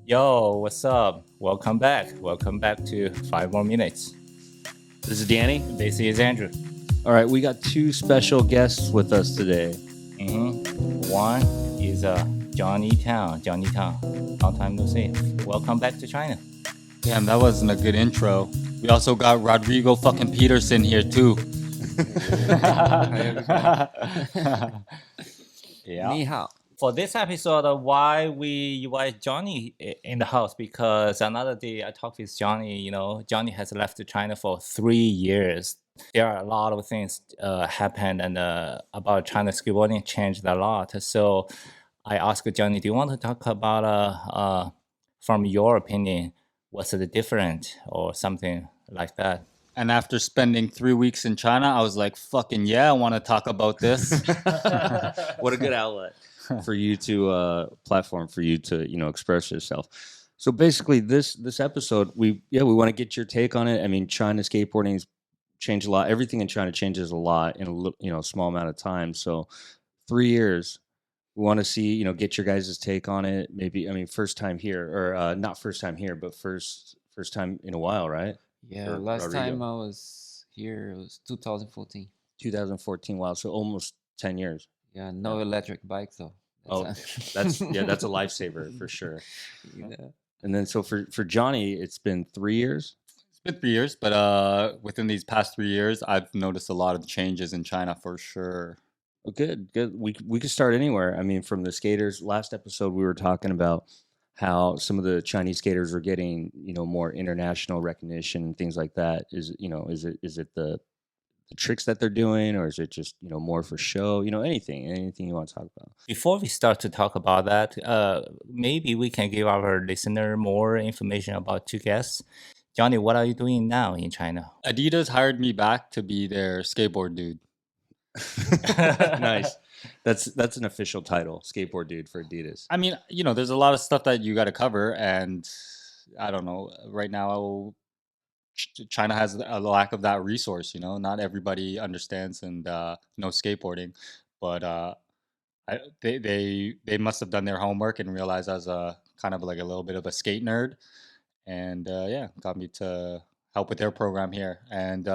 Yo, what's up? Welcome back. Welcome back to 5 More Minutes. This is Danny. This is Andrew. All right, we got two special guests with us today. One is Johnny Tang. Johnny Tang. Long time no see. Welcome back to China. Damn, that wasn't a good intro. We also got Rodrigo fucking Peterson here too. Yeah. 你好. For this episode, why we invite Johnny in the house? Because another day I talked with Johnny. Johnny has left China for 3 years. There are a lot of things happened and about China skateboarding changed a lot. So I asked Johnny, do you want to talk about from your opinion, what's the different or something like that? And after spending 3 weeks in China, I was like, fucking yeah, I want to talk about this. What a good outlet for you to platform for you to express yourself. So basically, this episode, we want to get your take on it. I mean, China skateboarding's changed a lot. Everything in China changes a lot in a small amount of time. So 3 years. We want to see, get your guys' take on it. Maybe, I mean, first time here, or not first time here, but first time in a while, right? Yeah, Or last Rodrigo. time I was here, it was 2014. 2014. Wow, so almost 10 years. Yeah, no electric bike though. Oh, that's a lifesaver for sure. Yeah. And then so for Johnny, it's been 3 years. It's been 3 years, but within these past 3 years, I've noticed a lot of changes in China for sure. Oh, good. We could start anywhere. I mean, from the skaters. Last episode, we were talking about how some of the Chinese skaters are getting more international recognition and things like that. Is it the tricks that they're doing, or is it just more for show? Anything you want to talk about. Before we start to talk about that, maybe we can give our listener more information about two guests. Johnny, what are you doing now in China? Adidas hired me back to be their skateboard dude. Nice. That's an official title, skateboard dude for Adidas. I mean, there's a lot of stuff that you got to cover, and I don't know. Right now, China has a lack of that resource. Not everybody understands and knows skateboarding, but they must have done their homework and realized I was a kind of like a little bit of a skate nerd, and yeah, got me to help with their program here. And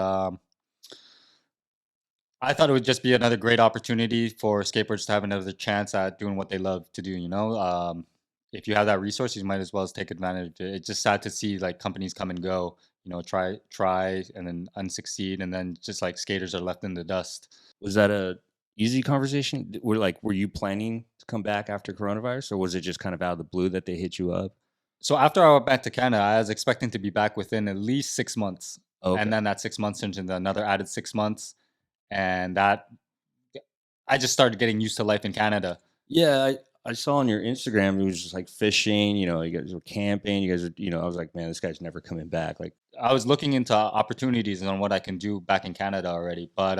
I thought it would just be another great opportunity for skateboarders to have another chance at doing what they love to do. If you have that resource, you might as well take advantage of it. It's just sad to see like companies come and go. Try and then unsucceed, and then just like skaters are left in the dust. Was that a easy conversation? Were you planning to come back after coronavirus, or was it just kind of out of the blue that they hit you up? So after I went back to Canada, I was expecting to be back within at least 6 months. Okay. And then that 6 months turned into another added 6 months. And that I just started getting used to life in Canada. Yeah, I saw on your Instagram it was just like fishing. You guys were camping. You guys are. I was like, man, this guy's never coming back. Like, I was looking into opportunities and on what I can do back in Canada already. But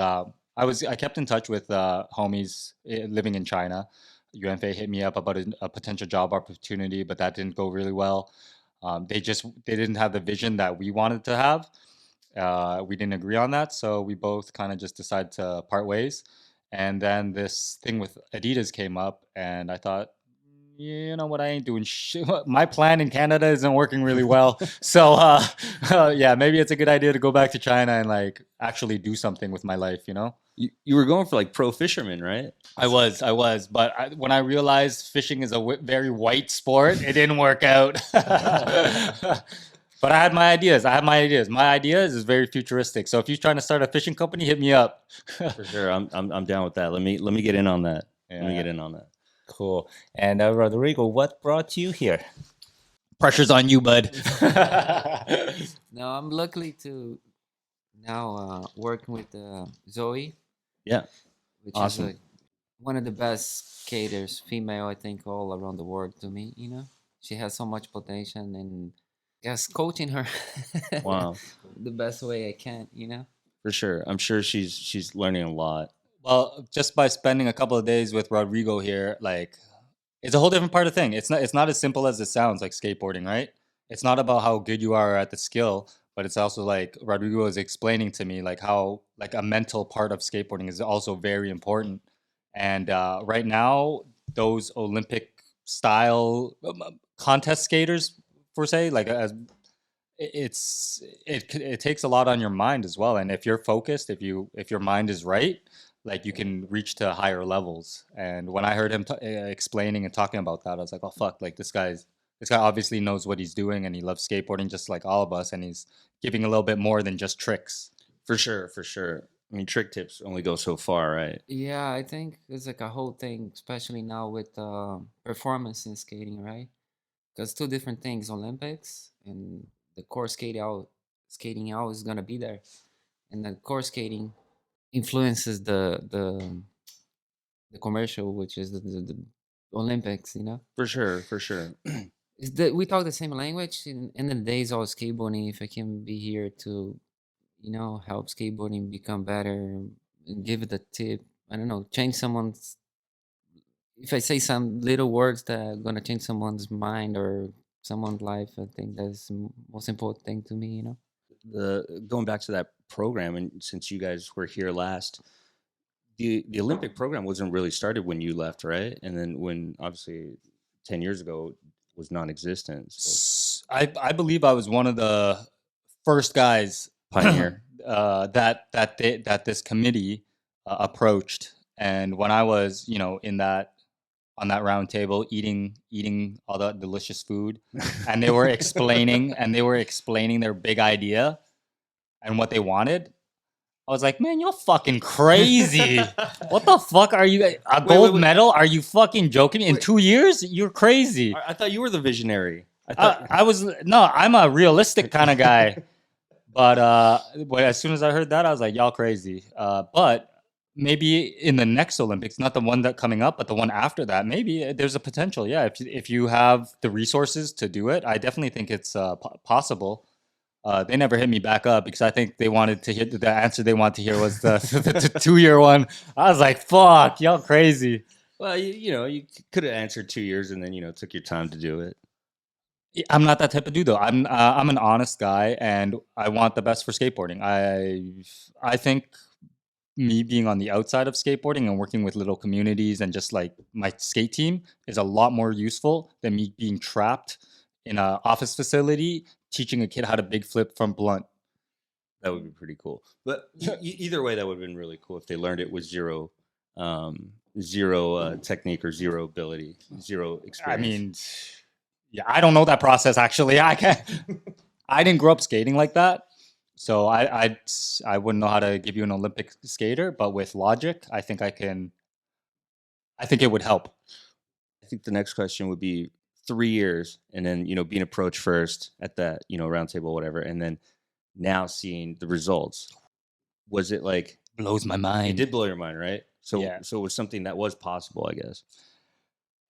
I kept in touch with homies living in China. UNFA hit me up about a potential job opportunity, but that didn't go really well. They didn't have the vision that we wanted to have. We didn't agree on that, so we both kind of just decided to part ways. And then this thing with Adidas came up, and I thought, you know what, I ain't doing shit. My plan in Canada isn't working really well. So yeah, maybe it's a good idea to go back to China and like actually do something with my life, you were going for like pro fisherman, right? I was, but when I realized fishing is a very white sport, it didn't work out. But I had my ideas. My ideas is very futuristic. So if you're trying to start a fishing company, hit me up. For sure, I'm down with that. Let me get in on that. Let me Yeah. get in on that. Cool. And Rodrigo, what brought you here? Pressure's on you, bud. No, I'm lucky to now working with Zoe, Yeah, which Awesome. is one of the best skaters, female, I think, all around the world to me. She has so much potential, and just coaching her wow, the best way I can. for sure. I'm sure she's learning a lot. Well, just by spending a couple of days with Rodrigo here, like it's a whole different part of the thing. It's not as simple as it sounds, like skateboarding, right? It's not about how good you are at the skill, but it's also like Rodrigo is explaining to me like how like a mental part of skateboarding is also very important. And right now, those Olympic style contest skaters per se. Like it takes a lot on your mind as well. And if you're focused, if your mind is right, like you can reach to higher levels. And when I heard him explaining and talking about that, I was like, oh fuck, like this guy obviously knows what he's doing, and he loves skateboarding just like all of us, and he's giving a little bit more than just tricks. For sure, for sure. I mean, trick tips only go so far, right? Yeah, I think it's like a whole thing, especially now with performance in skating, right? Because two different things: Olympics and the core skating out is gonna be there, and the core skating influences the commercial, which is the Olympics. You know, For sure, for sure. we talk the same language. In the days of skateboarding, if I can be here to, help skateboarding become better, and give it a tip. I don't know, change someone's. If I say some little words that are gonna change someone's mind or someone's life, I think that's the most important thing to me. The going back to that program, and since you guys were here last, the Olympic program wasn't really started when you left, right? And then when obviously 10 years ago was non-existent. So I believe I was one of the first guys pioneer. that this committee approached. And when I was, on that round table eating all that delicious food, and they were explaining their big idea and what they wanted, I was like, man, you're fucking crazy. What the fuck are you? A gold medal? Are you fucking joking me? In 2 years? You're crazy. I thought you were the visionary. I thought I'm a realistic kind of guy. But as soon as I heard that, I was like, y'all crazy. But maybe in the next Olympics, not the one that coming up, but the one after that, maybe there's a potential. Yeah, if you have the resources to do it, I definitely think it's possible. They never hit me back up because I think they wanted to hear the answer they wanted to hear was the 2-year one. I was like, fuck, y'all crazy. well, you could have answered 2 years and then took your time to do it. I'm not that type of dude though. I'm an honest guy, and I want the best for skateboarding. I think me being on the outside of skateboarding and working with little communities and just like my skate team is a lot more useful than me being trapped in an office facility teaching a kid how to big flip from blunt. That would be pretty cool. But either way, that would have been really cool if they learned it with zero technique or zero ability, zero experience. I mean, yeah, I don't know that process actually. I didn't grow up skating like that, so I wouldn't know how to give you an Olympic skater. But with logic, I think I can. I think it would help. I think the next question would be 3 years, and then being approached first at that round table, whatever, and then now seeing the results. Was it like Blows my it mind. did blow your mind, right? So Yeah. so it was something that was possible, I guess.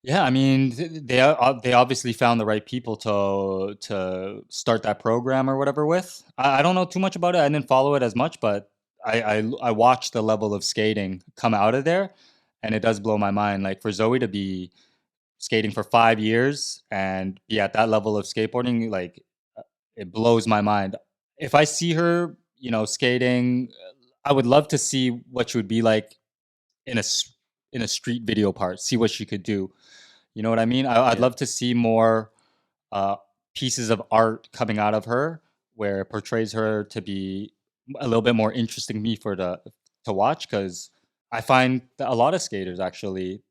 Yeah, I mean, they obviously found the right people to start that program or whatever with. I don't know too much about it. I didn't follow it as much, but I watched the level of skating come out of there, and it does blow my mind. Like for Zoe to be skating for 5 years and be at that level of skateboarding, like it blows my mind. If I see her, skating, I would love to see what she would be like in a street video part. See what she could do. You know what I mean? I'd Yeah. love to see more pieces of art coming out of her where it portrays her to be a little bit more interesting to me to watch, because I find that a lot of skaters actually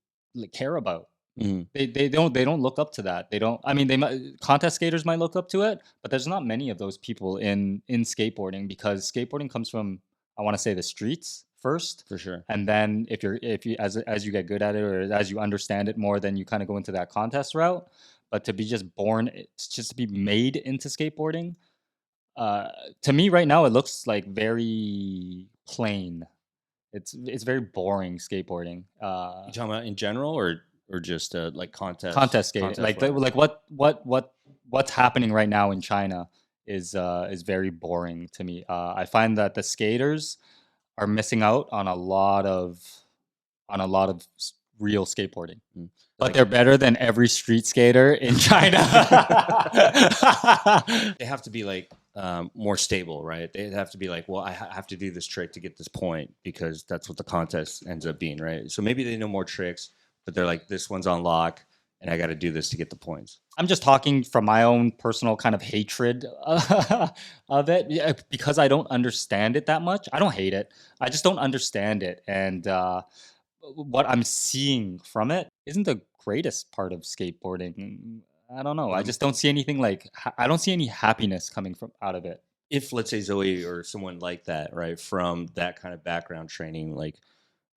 care about. Mhm. They don't look up to that. They don't. I mean, contest skaters might look up to it, but there's not many of those people in skateboarding, because skateboarding comes from, I want to say, the streets first. For sure. And then if you as you get good at it, or as you understand it more, then you kind of go into that contest route. But to be just born, it's just to be made into skateboarding. To me right now, it looks like very plain. It's very boring skateboarding. You talking about in general or just like contest Skating, contest what's happening right now in China is very boring to me. I find that the skaters are missing out on a lot of real skateboarding, but they're better than every street skater in China. They have to be like more stable, right? They have to be like, well, I have to do this trick to get this point because that's what the contest ends up being, right? So maybe they know more tricks, but they're like, this one's on lock, and I got to do this to get the points. I'm just talking from my own personal kind of hatred of it, yeah, because I don't understand it that much. I don't hate it. I just don't understand it. And what I'm seeing from it isn't the greatest part of skateboarding. I don't know. I just don't see anything like, I don't see any happiness coming from out of it. If let's say Zoe or someone like that, right, from that kind of background training, like,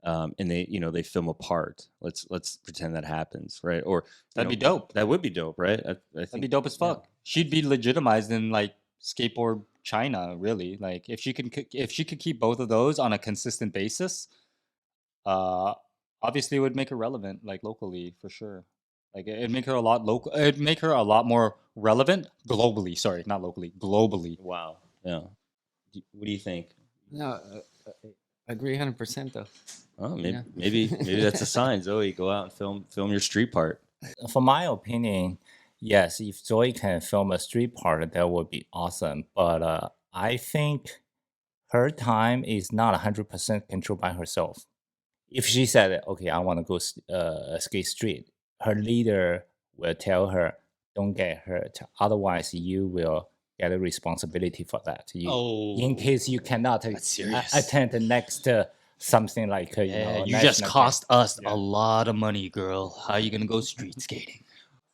and they, they film a part. Let's pretend that happens, right? Or That'd be dope. That would be dope, right? I That'd think be dope as fuck. She'd be legitimized in like skateboard China, really. Like if she could keep both of those on a consistent basis, obviously it would make her relevant, like locally for sure. Like it'd make her a lot local. It'd make her a lot more relevant globally. Sorry, not locally, globally. Wow. Yeah. What do you think? No, I agree 100% though. Oh, maybe Yeah. maybe that's a sign. Zoe, go out and film your street part. For my opinion, yes, if Zoe can film a street part, that would be awesome. But I think her time is not 100% controlled by herself. If she said, okay, I want to go skate street, her leader will tell her, don't get hurt. Otherwise, you will get a responsibility for that. In case you cannot attend the next something like, you just national cost us a lot of money, girl. How are you gonna go street skating?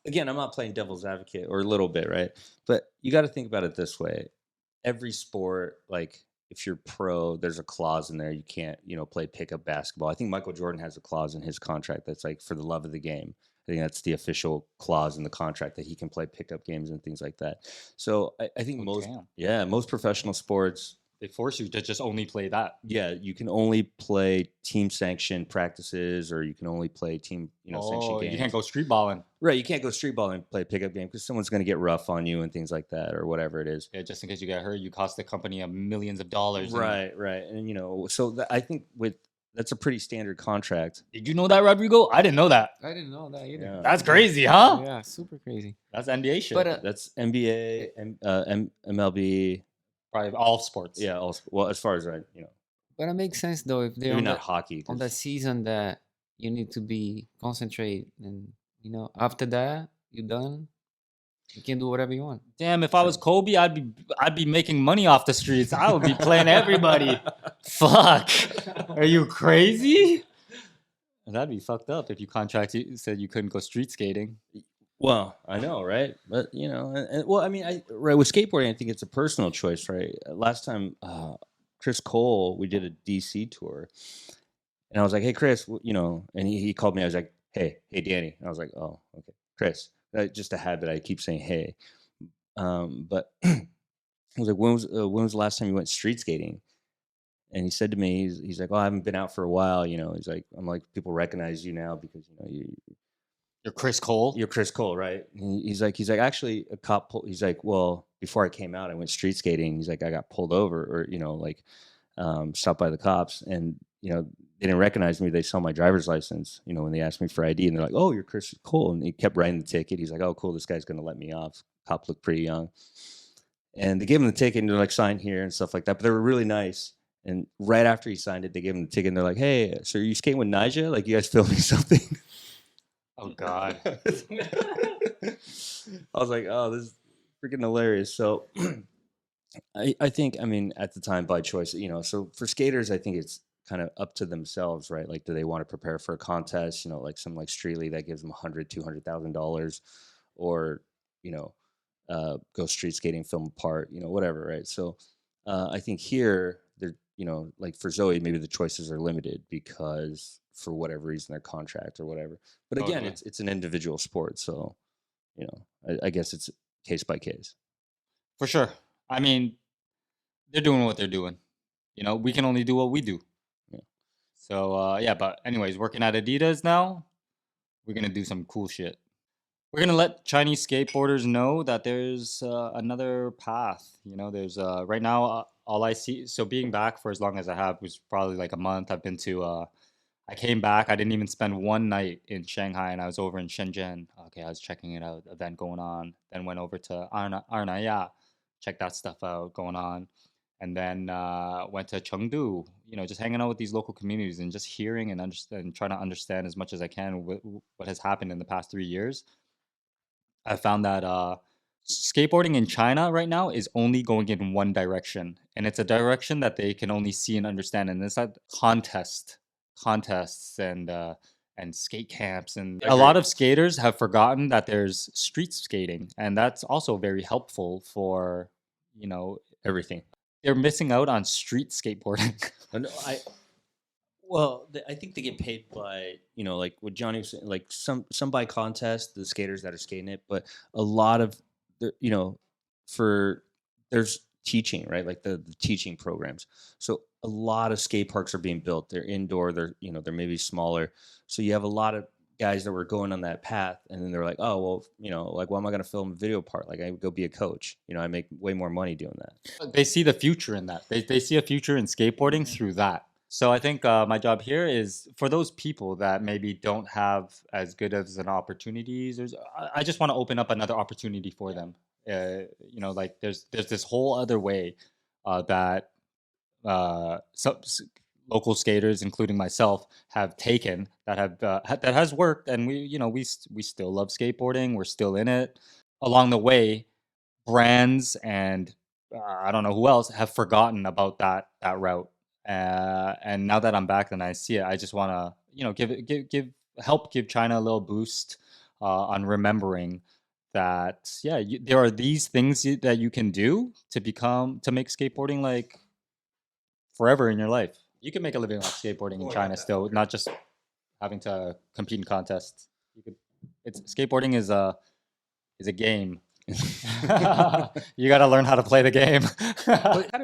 Again, I'm not playing devil's advocate, or a little bit, right? But you got to think about it this way. Every sport, like if you're pro, there's a clause in there. You can't, play pickup basketball. I think Michael Jordan has a clause in his contract that's like for the love of the game. I think that's the official clause in the contract that he can play pickup games and things like that. So I think most professional sports, they force you to just only play that. Yeah, you can only play team sanctioned practices, or you can only play team, sanctioned games. You can't go street balling. Right, you can't go street balling and play a pickup game because someone's going to get rough on you and things like that, or whatever it is. Yeah, just in case you get hurt, you cost the company millions of dollars. Right, and so I think that's a pretty standard contract. Did you know that, Rodrigo? I didn't know that. I didn't know that either. Yeah. That's crazy, huh? Yeah, super crazy. That's NBA shit. But that's NBA, MLB. Probably all sports. Yeah, well, as far as But it makes sense though if they're maybe not hockey. on the season that you need to be concentrate, and after that you're done. You can do whatever you want. Damn, if I was Kobe, I'd be making money off the streets. I would be playing everybody. Fuck. Are you crazy? That'd be fucked up if you said you couldn't go street skating. Well, I know, right? But well, I mean, right with skateboarding, I think it's a personal choice, right? Last time, Chris Cole, we did a DC tour, and I was like, "Hey, Chris," and he called me. I was like, "Hey, Danny," and I was like, "Oh, okay, Chris." Just a habit. I keep saying "Hey," but I was like, "When was the last time you went street skating?" And he said to me, "He's like, oh, I haven't been out for a while." He's like, "I'm like, people recognize you now because You're Chris Cole. You're Chris Cole, right?" And he's like, actually, a cop. He's like, well, before I came out, I went street skating. He's like, I got pulled over, or stopped by the cops, and they didn't recognize me. They saw my driver's license, when they asked me for ID, and they're like, "Oh, you're Chris Cole," and he kept writing the ticket. He's like, "Oh, cool, this guy's gonna let me off." Cop looked pretty young, and they gave him the ticket, and they're like, "Sign here" and stuff like that. But they were really nice. And right after he signed it, they gave him the ticket, and they're like, "Hey, so are you skating with Nija? Like, you guys filming something?" Oh God. I was like, oh, this is freaking hilarious. So I think, I mean, at the time by choice, so for skaters, I think it's kind of up to themselves, right? Like, do they want to prepare for a contest, like something like Street League that gives them $200,000, or, go street skating, film a part, whatever, right? So I think here, they're, like for Zoe, maybe the choices are limited because for whatever reason, their contract or whatever. But again, it's an individual sport. So, I guess it's case by case. For sure. I mean, they're doing what they're doing. We can only do what we do. Yeah. So, but anyways, working at Adidas now, we're going to do some cool shit. We're going to let Chinese skateboarders know that there's another path. There's right now, all I see. So being back for as long as I have was probably like a month. I've been to, I came back. I didn't even spend one night in Shanghai, and I was over in Shenzhen. Okay, I was checking it out, event going on. Then went over to Arnaya, checked that stuff out going on. And then went to Chengdu, just hanging out with these local communities and just hearing and trying to understand as much as I can what has happened in the past 3 years. I found that skateboarding in China right now is only going in one direction, and it's a direction that they can only see and understand, and it's that contests and skate camps, and a lot Agreed. of skaters have forgotten that there's street skating, and that's also very helpful for, you know, Everything. they're missing out on street skateboarding. And well, I think they get paid by, you know, like what Johnny was saying, like some by contest, the skaters that are skating it, but a lot of the, you know, for there's teaching, right? Like the teaching programs. So a lot of skate parks are being built. They're indoor. They're, you know, they're maybe smaller. So you have a lot of guys that were going on that path, and then they're like, oh well, you know, like, why am I going to film a video part? Like, I would go be a coach. You know, I make way more money doing that. They see the future in that. They see a future in skateboarding through that. So I think my job here is for those people that maybe don't have as good as an opportunities. I just want to open up another opportunity for them. You know, like there's this whole other way that some local skaters, including myself, have taken that have that has worked, and we, you know, we still love skateboarding. We're still in it. Along the way, brands and I don't know who else have forgotten about that route. And now that I'm back and I see it, I just want to, you know, give China a little boost on remembering that, yeah, there are these things that you can do to make skateboarding like forever in your life. You can make a living off skateboarding in China still, not just having to compete in contests. Skateboarding is a game. You got to learn how to play the game,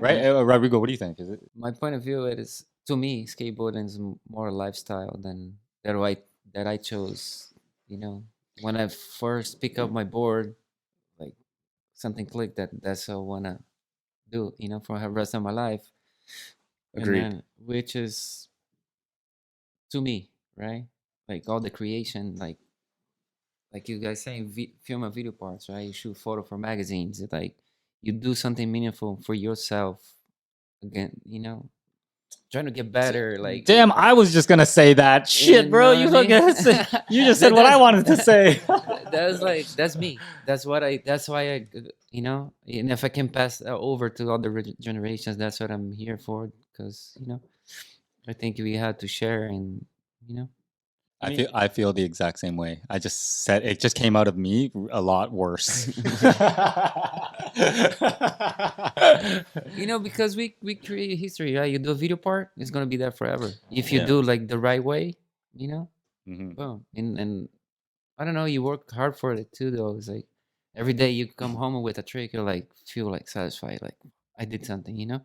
right? Rodrigo, what do you think? Is it? My point of view is, to me, skateboarding is more a lifestyle than that I chose. You know, when I first pick up my board, like something clicked that that's what I wanna do. You know, for the rest of my life. Agreed. And then, which is to me, right? Like all the creation, like you guys saying, film and video parts, right? You shoot photo for magazines. It's like you do something meaningful for yourself. Again, you know, trying to get better. Like, Damn, I was just gonna say that. Shit, bro, know you what I mean? fucking you just said what I wanted to say. That's like that's me. That's what I. That's why I. You know, and if I can pass over to other generations, that's what I'm here for. Because you know, I think we had to share, and you know. I feel the exact same way. I just said it just came out of me a lot worse. You know, because we create history, right? You do a video part, it's gonna be there forever. If you Yeah. do like the right way, you know, Mhm. boom. And I don't know, you work hard for it too, though. It's like every day you come home with a trick, you're like feel like satisfied, like I did something, you know.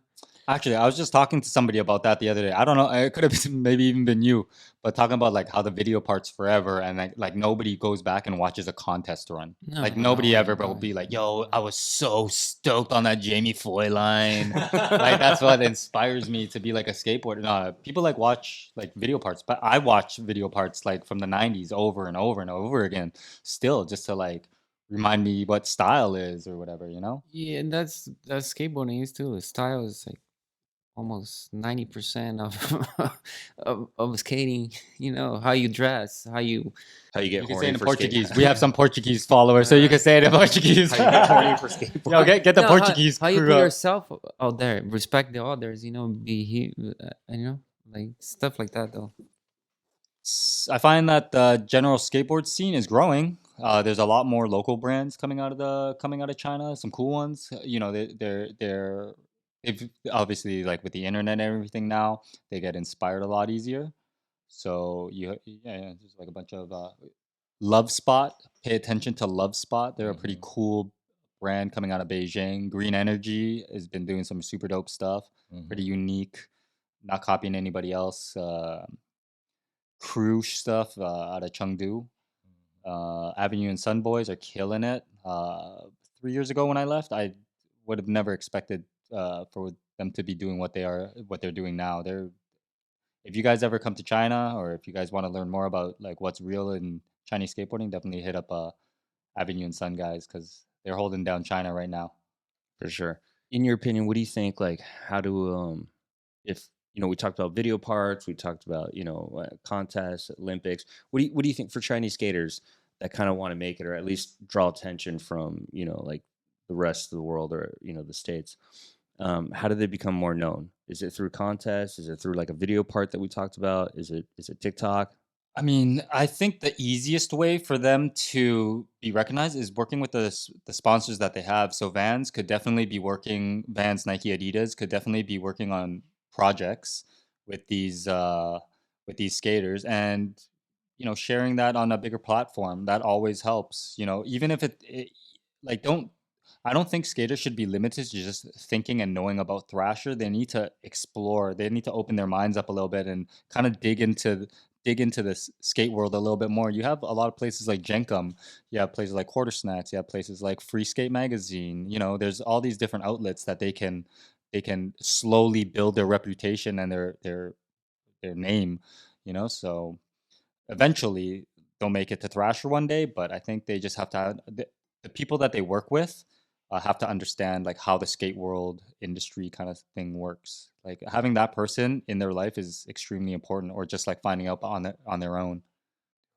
Actually, I was just talking to somebody about that the other day. I don't know, it could have been, maybe even been you, but talking about like how the video part's forever, and like nobody goes back and watches a contest run. No, Like nobody ever will no. be like, "Yo, I was so stoked on that Jamie Foy line." Like that's what inspires me to be like a skateboarder. No, people like watch like video parts, but I watch video parts like from the '90s over and over and over again, still just to like remind me what style is or whatever, you know. Yeah, and that's skateboarding is too. Style is like almost 90% of, of skating. You know how you dress, how you How you get You can horny say it in for Portuguese. skate. We have some Portuguese followers, so you can say it in Portuguese. How you get horny for skateboarding. Yo, get the No, Portuguese how you crew put up. yourself out there, respect the others, you know, be here, you know, like stuff like that though. I find that the general skateboard scene is growing. There's a lot more local brands coming out of China. Some cool ones. You know, they've obviously, like with the internet and everything now, they get inspired a lot easier. So yeah, there's like a bunch of Love Spot. Pay attention to Love Spot. They're a pretty cool brand coming out of Beijing. Green Energy has been doing some super dope stuff. Pretty unique. Not copying anybody else. Crew stuff out of Chengdu. Avenue and Sun Boys are killing it. 3 years ago when I left, I would have never expected for them to be doing what they're doing now. If you guys ever come to China, or if you guys want to learn more about like what's real in Chinese skateboarding, definitely hit up Avenue and Sun guys, because they're holding down China right now. For sure. In your opinion, what do you think? Like, how do if you know, we talked about video parts, we talked about, you know, contests, Olympics. What do you think for Chinese skaters? that kind of want to make it, or at least draw attention from, you know, like the rest of the world, or, you know, the States. How do they become more known? Is it through contests? Is it through like a video part that we talked about? Is it TikTok? I mean, I think the easiest way for them to be recognized is working with the sponsors that they have. So Vans could definitely be working, Vans, Nike, Adidas could definitely be working on projects with these skaters, and you know, sharing that on a bigger platform, that always helps. You know, even if it like don't I don't think skaters should be limited to just thinking and knowing about Thrasher. They need to explore. They need to open their minds up a little bit and kind of dig into this skate world a little bit more. You have a lot of places like Jenkum. You have places like Quarter Snacks. You have places like Free Skate Magazine. You know, there's all these different outlets that they can slowly build their reputation and their name. You know, so eventually they'll make it to Thrasher one day. But I think they just have to the people that they work with have to understand like how the skate world industry kind of thing works. Like having that person in their life is extremely important, or just like finding out on their own.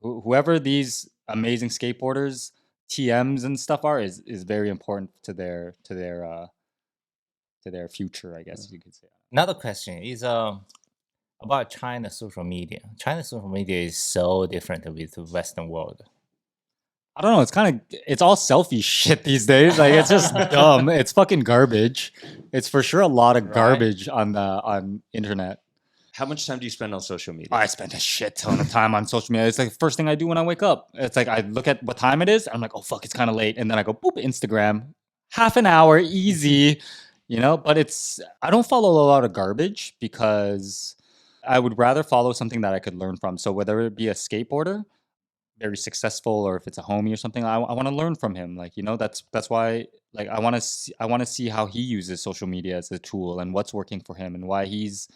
Whoever these amazing skateboarders, TMs and stuff are, is very important to their future, I guess you could say. Another question is about China social media. China social media is so different with the Western world. I don't know. It's all selfie shit these days. Like it's just dumb. It's fucking garbage. It's for sure a lot of garbage on internet. How much time do you spend on social media? I spend a shit ton of time on social media. It's like the first thing I do when I wake up. It's like I look at what time it is. I'm like, oh fuck, it's kind of late, and then I go boop, Instagram, half an hour, easy, you know. But I don't follow a lot of garbage because I would rather follow something that I could learn from. So whether it be a skateboarder, very successful, or if it's a homie or something, I want to learn from him. Like, you know, that's why, like, I want to see how he uses social media as a tool and what's working for him, and why he's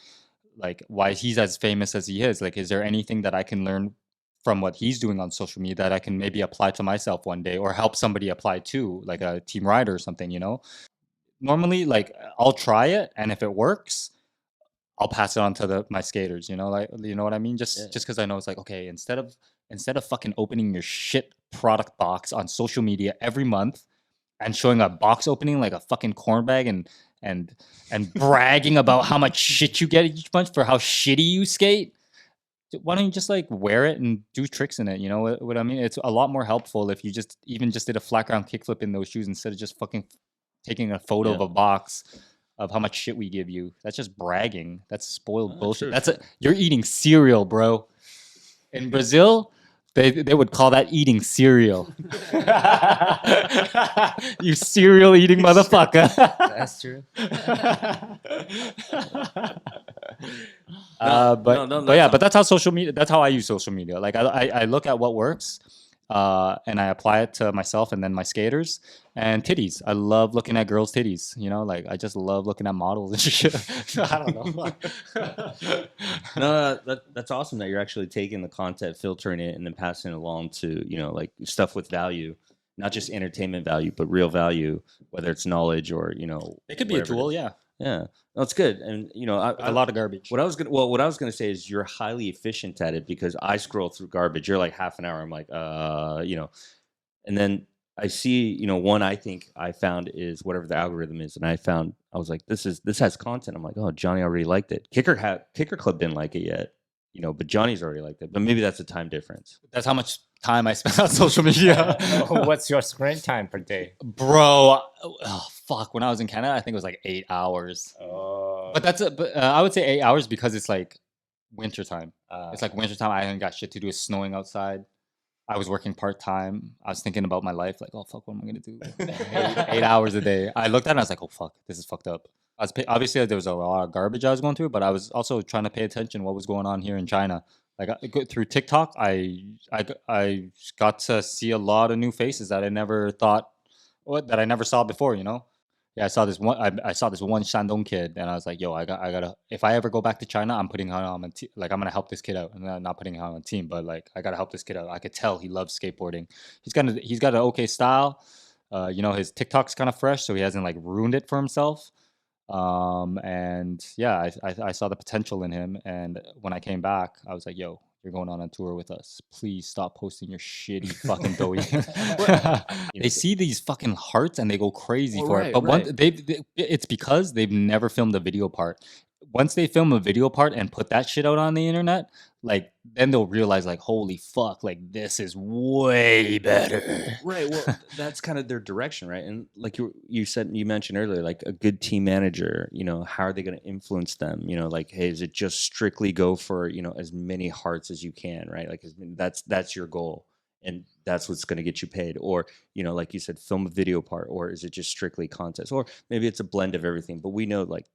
as famous as he is. Like, is there anything that I can learn from what he's doing on social media that I can maybe apply to myself one day, or help somebody apply to, like a team rider or something, you know? Normally, like, I'll try it, and if it works, I'll pass it on to my skaters, you know, like, you know what I mean? Just because I know it's like, okay, instead of fucking opening your shit product box on social media every month and showing a box opening like a fucking corn bag, and bragging about how much shit you get each month for how shitty you skate, why don't you just like wear it and do tricks in it? You know what I mean? It's a lot more helpful if you just did a flat ground kickflip in those shoes instead of just fucking taking a photo of a box of how much shit we give you. That's just bragging. That's spoiled bullshit. You're eating cereal, bro. In Brazil, they would call that eating cereal. You cereal eating motherfucker. That's true. But that's how social media. That's how I use social media. Like I look at what works, and I apply it to myself and then my skaters. And titties. I love looking at girls' titties. You know, like I just love looking at models and shit. I don't know. No, that's awesome that you're actually taking the content, filtering it, and then passing it along to, you know, like stuff with value, not just entertainment value, but real value, whether it's knowledge or, you know, it could be a tool. Yeah. Yeah. No, it's good. And, you know, a lot of garbage. What I was going to say is you're highly efficient at it, because I scroll through garbage. You're like half an hour. I'm like, you know, and then I see, you know, one I think I found is whatever the algorithm is. And I was like, this has content. I'm like, oh, Johnny already liked it. Kicker Club didn't like it yet, you know, but Johnny's already liked it. But maybe that's a time difference. That's how much time I spend on social media. What's your screen time per day? Bro, oh, fuck. When I was in Canada, I think it was like 8 hours. Oh. But I would say 8 hours because it's like wintertime. It's like wintertime. I ain't got shit to do. It's snowing outside. I was working part-time. I was thinking about my life, like, oh, fuck, what am I going to do? 8 hours a day. I looked at it and I was like, oh, fuck, this is fucked up. Obviously, there was a lot of garbage I was going through, but I was also trying to pay attention what was going on here in China. Like through TikTok, I got to see a lot of new faces that I never saw before, you know? Yeah, I saw this one Shandong kid, and I was like, yo, I gotta, if I ever go back to China, I'm putting him on a team. Like, I'm gonna help this kid out. And I'm not putting him on a team, but like, I gotta help this kid out. I could tell he loves skateboarding. He's got an okay style. You know, his TikTok's kind of fresh, so he hasn't like ruined it for himself. And yeah, I saw the potential in him, and when I came back, I was like, yo, you're going on a tour with us. Please stop posting your shitty fucking Douyin. They see these fucking hearts and they go crazy Oh, for right, it. But right. it's because they've never filmed the video part. Once they film a video part and put that shit out on the internet, like then they'll realize like, holy fuck, like this is way better. Right. Well, that's kind of their direction, right? And like you mentioned earlier, like a good team manager, how are they going to influence them? Like, hey, is it just strictly go for, as many hearts as you can, right? Like that's your goal, and that's what's going to get you paid. Or, like you said, film a video part, or is it just strictly contest? Or maybe it's a blend of everything. But we know, like,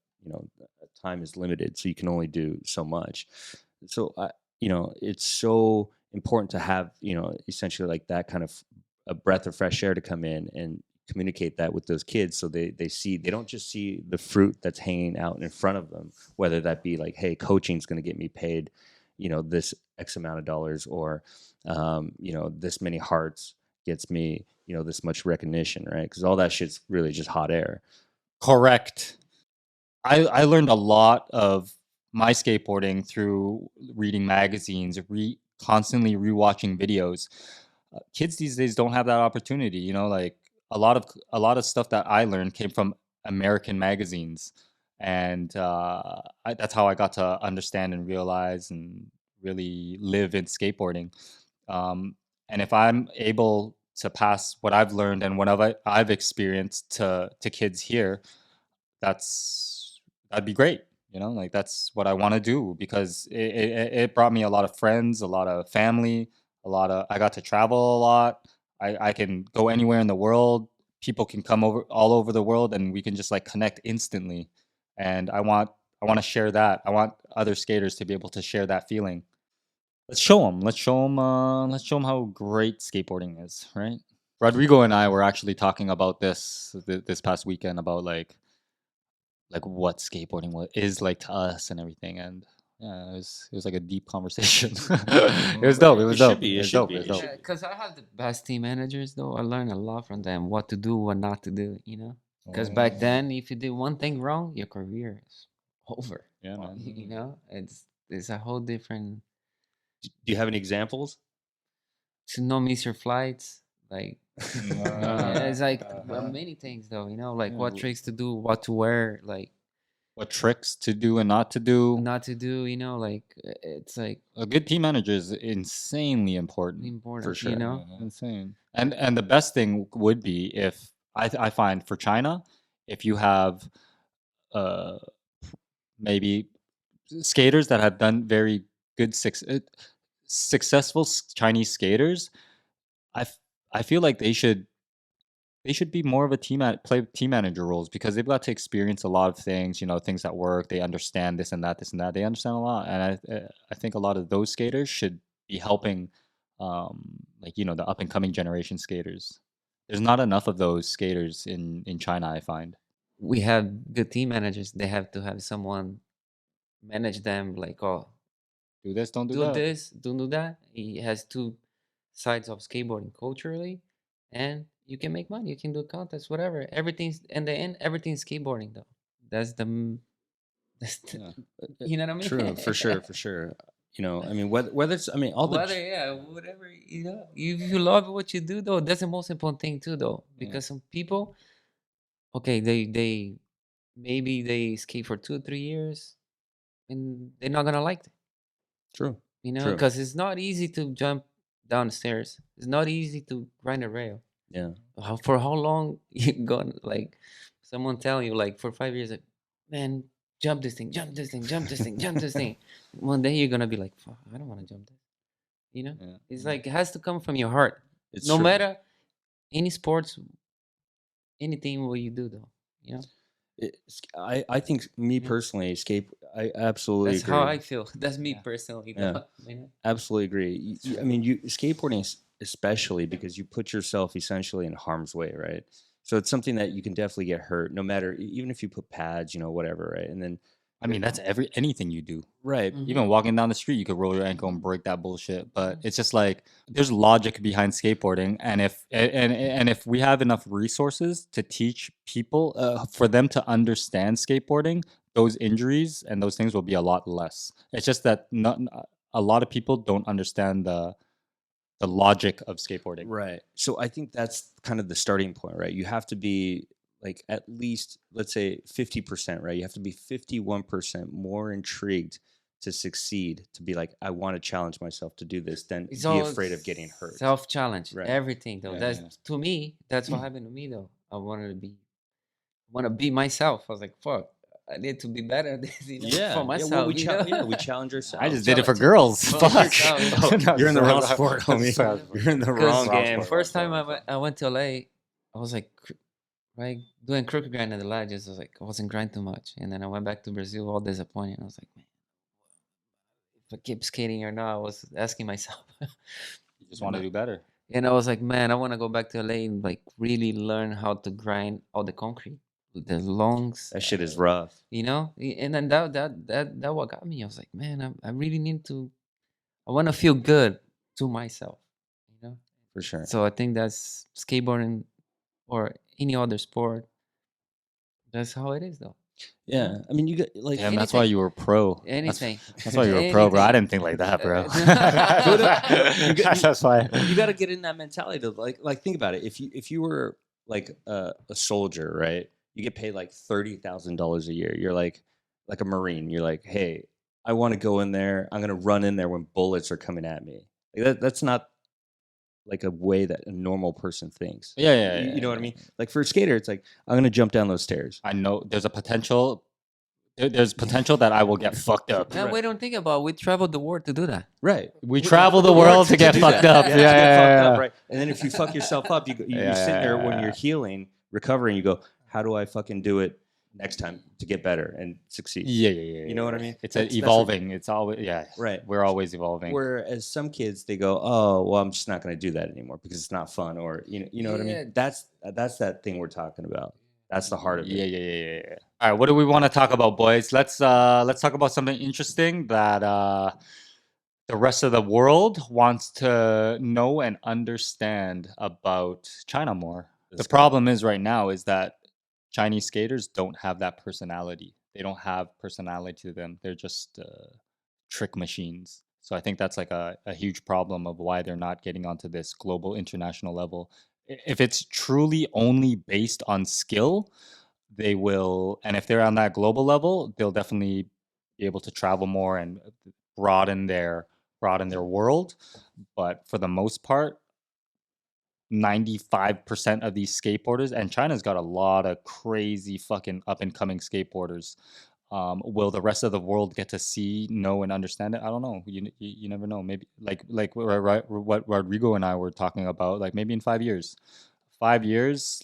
time is limited, so you can only do so much. So it's so important to have, essentially like that kind of a breath of fresh air to come in and communicate that with those kids, so they don't just see the fruit that's hanging out in front of them, whether that be like, hey, coaching's going to get me paid, this X amount of dollars, or this many hearts gets me, this much recognition, right? Because all that shit's really just hot air. Correct. I learned a lot of my skateboarding through reading magazines, constantly rewatching videos. Kids these days don't have that opportunity. Like a lot of stuff that I learned came from American magazines, and that's how I got to understand and realize and really live in skateboarding. And if I'm able to pass what I've learned and what I've experienced to kids here, that'd be great. Like that's what I want to do, because it brought me a lot of friends, a lot of family, I got to travel a lot. I can go anywhere in the world. People can come over all over the world, and we can just like connect instantly. And I want to share that. I want other skaters to be able to share that feeling. Let's show them. Let's show them how great skateboarding is, right? Rodrigo and I were actually talking about this past weekend, about like what skateboarding is like to us and everything, and yeah, it was like a deep conversation. It was dope. It was dope. It should be. Because I have the best team managers, though. I learned a lot from them, what to do, what not to do. Because back then, if you did one thing wrong, your career is over. Yeah, man. It's a whole different. Do you have any examples? To not miss your flights, like it's like many things, though. Like what tricks to do, what to wear, like what tricks to do and not to do. Like it's like a good team manager is insanely important. For sure. Insane. And the best thing would be, if I find for China, if you have maybe skaters that have done very good successful Chinese skaters, I feel like they should be more of a play team manager roles, because they've got to experience a lot of things, things that work. They understand this and that. They understand a lot, and I think a lot of those skaters should be helping, the up and coming generation skaters. There's not enough of those skaters in China, I find. We have good team managers. They have to have someone manage them, like, oh, do this, don't do do that. this, don't do that. He has two sides of skateboarding culturally, and you can make money. You can do contests, whatever. Everything's in the end. Everything's skateboarding, though. That's the you know what I mean? True, for sure. I mean, whether it's, all the whatever. If you love what you do, though, that's the most important thing too, though, because some people, okay, they maybe they skate for 2 or 3 years, and they're not gonna like it. True. True. Because it's not easy to jump down the stairs. It's not easy to grind a rail. Yeah. For how long you gonna, like, someone tell you, like, for 5 years, like, man, jump this thing, jump this thing, jump this thing, jump this thing. One day you're gonna be like, fuck, I don't want to jump this. It's like, it has to come from your heart. It's no true. matter any sports, anything what you do, though. I think, me personally, I absolutely That's agree. how I feel. That's me personally. Though. Absolutely agree. I mean, skateboarding, especially because you put yourself essentially in harm's way, right? So it's something that you can definitely get hurt, no matter, even if you put pads, whatever, right? And then, I mean, that's anything you do. Right. Mhm. Even walking down the street, you could roll your ankle and break that bullshit. But it's just like, there's logic behind skateboarding, and if we have enough resources to teach people, for them to understand skateboarding, those injuries and those things will be a lot less. It's just that a lot of people don't understand the logic of skateboarding. Right. So I think that's kind of the starting point, right? You have to be like at least, let's say 50%, right? You have to be 51% more intrigued to succeed, to be like, I want to challenge myself to do this, than It's be all afraid of getting hurt. self-challenge, Right. everything though. Yeah, That's yeah. to me. That's what happened to me though. I want to be myself. I was like, fuck, I need to be better at this, for myself. we challenge ourselves. I just did it for Challenge. girls. For Fuck. yourself, Oh, you're in the No, wrong no. sport, homie. Sorry. You're in the Because wrong Wrong game. sport. first time I went to LA, I was like, right, doing crooked grind at the ledges. I was like, I wasn't grinding too much. And then I went back to Brazil all disappointed. I was like, man, if I keep skating or not, I was asking myself. You just want to do better. And I was like, man, I want to go back to LA and like really learn how to grind all the concrete, the longs, That shit is rough. And then that what got me. I was like, man, I really need to. I want to feel good to myself, For sure. So I think that's skateboarding or any other sport. That's how it is, though. Yeah. I mean, you got like Damn, that's why you were pro. Anything. That's why you were pro, bro. I didn't think like that, bro. That's why. you got to get in that mentality to like think about it. If you were like a soldier, right? You get paid like $30,000 a year. You're like a Marine. You're like, hey, I want to go in there. I'm gonna run in there when bullets are coming at me. Like that's not like a way that a normal person thinks. Yeah, You know what I mean? Like for a skater, it's like I'm gonna jump down those stairs. I know there's a potential. There's potential that I will get fucked up. No, we don't think about. We traveled the world to do that. Right. We travel the world to get do fucked that. up. Yeah, Yeah, to get fucked yeah. up, right. And then if you fuck yourself up, you sit there when you're healing, recovering. You go, how do I fucking do it next time to get better and succeed? Yeah. You know what I mean? It's That's evolving. It's always right. We're always evolving. Whereas some kids, they go, oh, well, I'm just not going to do that anymore because it's not fun, or you know what I Yeah. mean? That's that thing we're talking about. That's the heart of it. Yeah. All right, what do we want to talk about, boys? Let's talk about something interesting that the rest of the world wants to know and understand about China more. The problem is right now is that Chinese skaters don't have that personality. They don't have personality to them. They're just trick machines. So I think that's like a huge problem of why they're not getting onto this global international level. If it's truly only based on skill, they will, and if they're on that global level, they'll definitely be able to travel more and broaden their world. But for the most part, 95% of these skateboarders, and China's got a lot of crazy fucking up and coming skateboarders. Will the rest of the world get to see, know, and understand it? I don't know. You never know. Maybe like what Rodrigo and I were talking about. Like maybe in 5 years,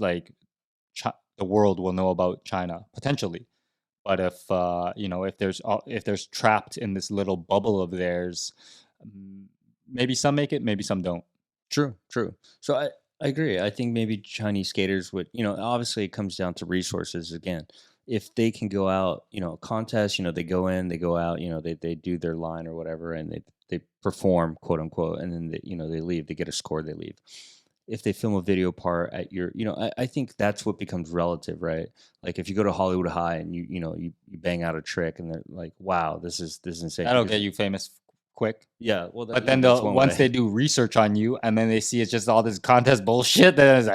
like the world will know about China potentially. But if there's trapped in this little bubble of theirs, maybe some make it, maybe some don't. True. So I agree. I think maybe Chinese skaters would, obviously it comes down to resources again. If they can go out, contests, they go in, they go out, they do their line or whatever, and they perform, quote unquote, and then they leave, they get a score, they leave. If they film a video part at your, I think that's what becomes relative, right? Like if you go to Hollywood High and you bang out a trick and they're like, wow, this is insane. That'll get you famous quick. Yeah, well, but then once they do research on you and then they see it's just all this contest bullshit, then it's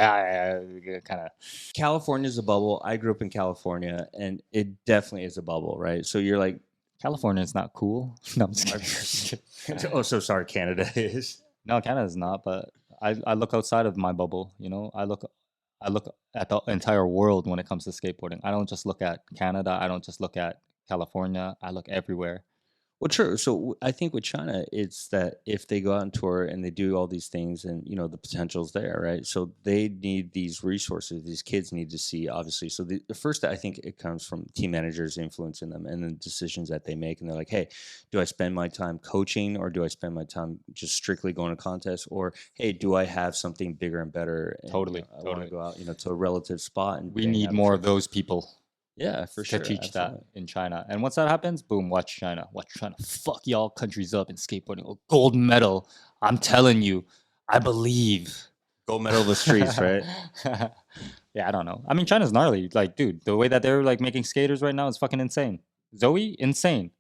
kind of. California's a bubble. I grew up in California, and it definitely is a bubble, right? So you're like, California is not cool. No, I'm just kidding. Oh, so sorry, Canada is. No, Canada's not, but I look outside of my bubble. I look at the entire world when it comes to skateboarding. I don't just look at Canada. I don't just look at California. I look everywhere. Well, true. So I think with China, it's that if they go out on tour and they do all these things, and the potential's there, right? So they need these resources. These kids need to see, obviously. So the first, I think it comes from team managers influencing them, and the decisions that they make. And they're like, hey, do I spend my time coaching, or do I spend my time just strictly going to contests, or hey, do I have something bigger and better? And, Totally. I want to go out, to a relative spot, and we need more of those people. Yeah, for sure. To teach that in China. And once that happens, boom, watch China. Watch China fuck y'all countries up in skateboarding. A gold medal. I'm telling you, I believe. Gold medal of the streets, right? Yeah, I don't know. I mean, China's gnarly. Like, dude, the way that they're like making skaters right now is fucking insane. Zoe, insane.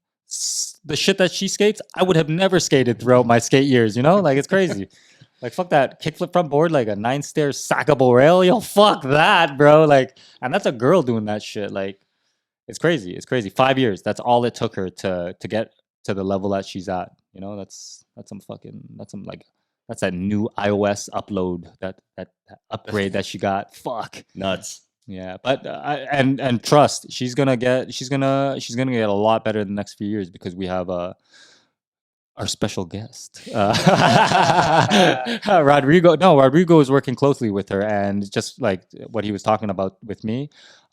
the shit that she skates, I would have never skated throughout my skate years. You know, like it's crazy. Like fuck that kickflip front board, like a 9-stair sackable rail. Yo, fuck that, bro. Like, and that's a girl doing that shit. Like, it's crazy. It's crazy. 5 years. That's all it took her to get to the level that she's at. You know, that's that new iOS upload, that upgrade that she got. Fuck. Nuts. Yeah, but and trust, she's gonna get a lot better in the next few years because we have our special guest, Rodrigo. No, Rodrigo is working closely with her, and just like what he was talking about with me,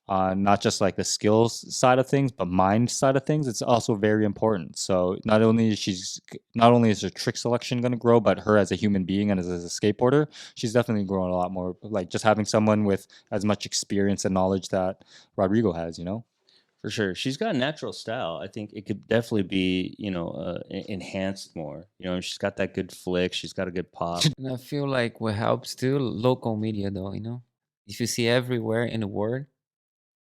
not just like the skills side of things, but mind side of things. It's also very important. So not only is her trick selection going to grow, but her as a human being and as a skateboarder, she's definitely growing a lot more. Like just having someone with as much experience and knowledge that Rodrigo has, you know. For sure. She's got a natural style. I think it could definitely be, enhanced more. You know, she's got that good flick. She's got a good pop. And I feel like what helps too, local media though, you know? If you see everywhere in the world,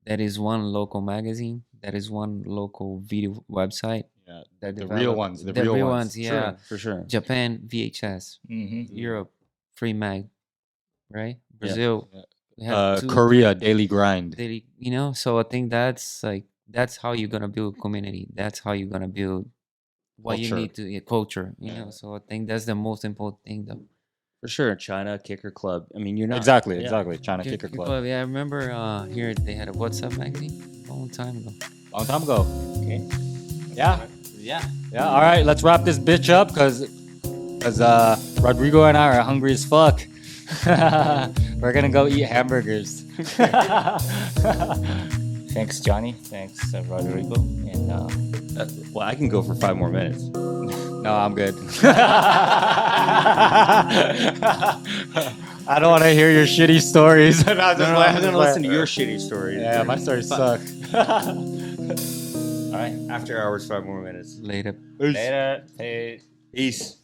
that is one local magazine, that is one local video website. Yeah, that the develop- real ones. The real ones. yeah. Sure, for sure. Japan, VHS, Europe, Free Mag, right? Brazil, Yeah. we have two Korea, Daily Grind. daily, you know? So I think that's how you're gonna build community. That's how you're gonna build what you Culture. need to culture, you Yeah. know? So I think that's the most important thing though. For sure. China Kicker Club. I mean, you're not Exactly. yeah. China Kicker Club. Yeah, I remember here they had a WhatsApp magazine a long time ago. Long time ago. Okay. Yeah. Yeah. Yeah. All right. Let's wrap this bitch up because Rodrigo and I are hungry as fuck. We're gonna go eat hamburgers. Thanks, Johnny. Thanks, Rodrigo. And Well, I can go for 5 more minutes. No, I'm good. I don't want to hear your shitty stories. I'm going to listen to your shitty story. Yeah, my stories suck. All right. After hours, 5 more minutes. Later. later. Peace. Peace.